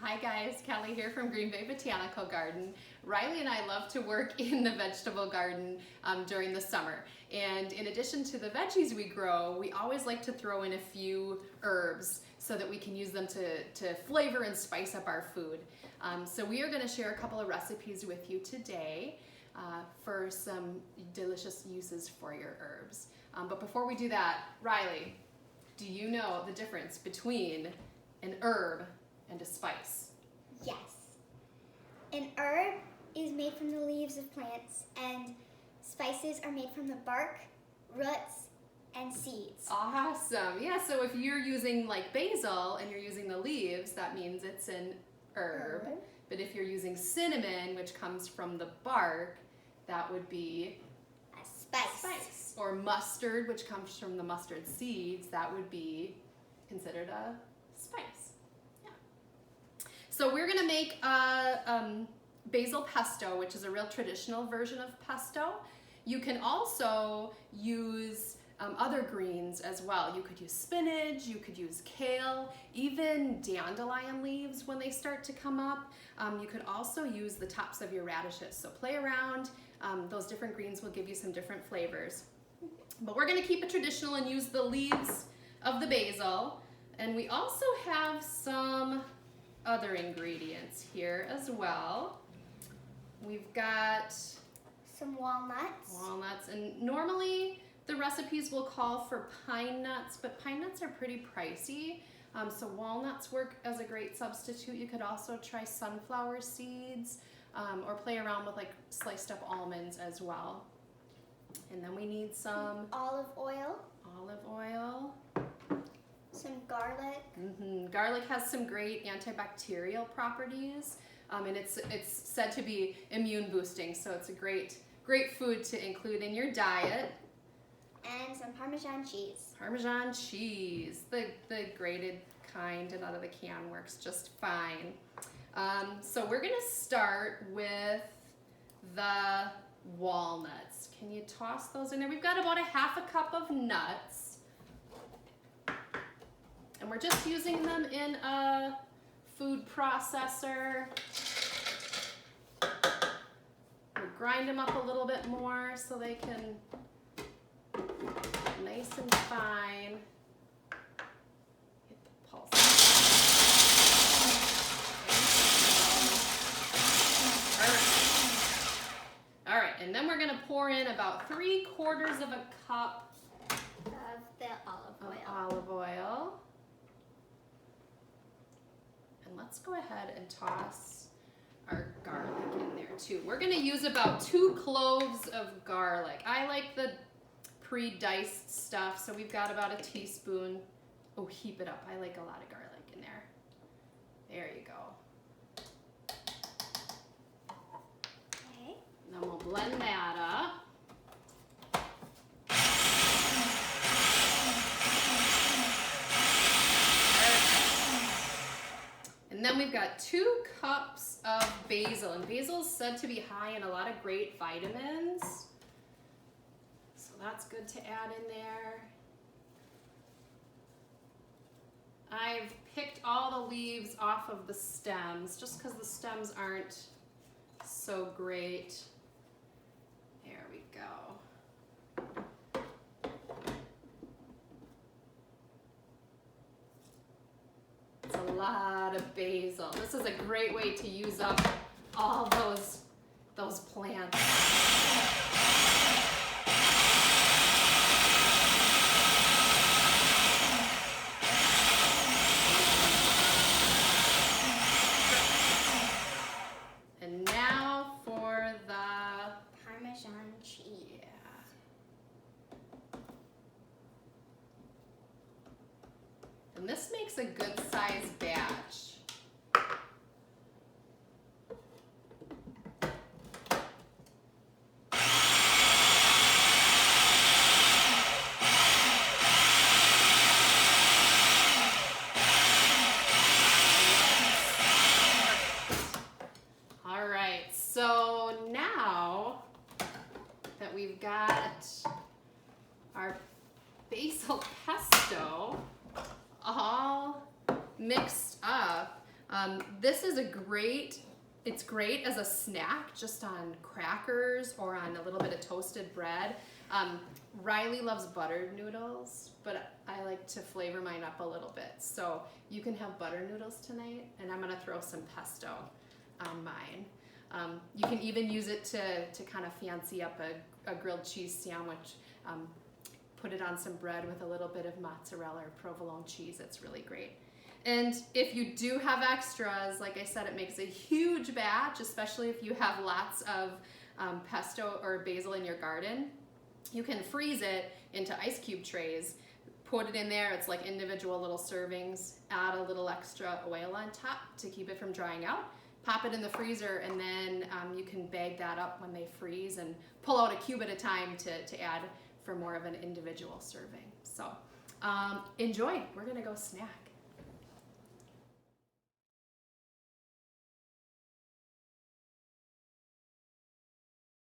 Hi guys, Kelly here from Green Bay Botanical Garden. Riley and I love to work in the vegetable garden during the summer. And in addition to the veggies we grow, we always like to throw in a few herbs so that we can use them to flavor and spice up our food. So we are going to share a couple of recipes with you today for some delicious uses for your herbs. But before we do that, Riley, do you know the difference between an herb and a spice? Yes. An herb is made from the leaves of plants, and spices are made from the bark, roots, and seeds. Awesome. Yeah, so if you're using like basil and you're using the leaves, that means it's an herb. But if you're using cinnamon, which comes from the bark, that would be A spice. Or mustard, which comes from the mustard seeds, that would be considered a spice. Yeah. So we're gonna make basil pesto, which is a real traditional version of pesto. You can also use other greens as well. You could use spinach, you could use kale, even dandelion leaves when they start to come up. You could also use the tops of your radishes. So play around. Those different greens will give you some different flavors. But we're gonna keep it traditional and use the leaves of the basil. And we also have some other ingredients here as well. We've got some walnuts. And normally the recipes will call for pine nuts, but pine nuts are pretty pricey. So walnuts work as a great substitute. You could also try sunflower seeds or play around with like sliced up almonds as well. And then we need some olive oil. Some garlic. Garlic has some great antibacterial properties, and it's said to be immune boosting, so it's a great food to include in your diet. And some Parmesan cheese. Parmesan cheese, the grated kind and out of the can works just fine. So we're gonna start with the walnuts. Can you toss those in there? We've got about a half a cup of nuts. And we're just using them in a food processor. We'll grind them up a little bit more so they can nice and fine. Hit the pulse. All right, and then we're gonna pour in about 3/4 of a cup of the olive oil. And let's go ahead and toss our garlic in there too. We're gonna use about 2 cloves of garlic. I like the pre-diced stuff, so we've got about a teaspoon. Oh, heap it up. I like a lot of garlic in there. There you go. Okay. And then we'll blend that up. And then we've got 2 cups of basil, and basil is said to be high in a lot of great vitamins. So that's good to add in there. I've picked all the leaves off of the stems just because the stems aren't so great. There we go. It's a lot of basil. This is a great way to use up all those plants. And now for the Parmesan cheese. Yeah. And this makes a good sized batch. All right, so now that we've got our basil pesto all mixed up, This is it's great as a snack, just on crackers or on a little bit of toasted bread. Riley loves buttered noodles, but I like to flavor mine up a little bit. So you can have butter noodles tonight, and I'm gonna throw some pesto on mine. You can even use it to kind of fancy up a grilled cheese sandwich. Put it on some bread with a little bit of mozzarella or provolone cheese. It's really great. And if you do have extras, like I said, it makes a huge batch, especially if you have lots of pesto or basil in your garden. You can freeze it into ice cube trays, put it in there. It's like individual little servings. Add a little extra oil on top to keep it from drying out. Pop it in the freezer, and then you can bag that up when they freeze and pull out a cube at a time to add for more of an individual serving. So enjoy. We're gonna go snack.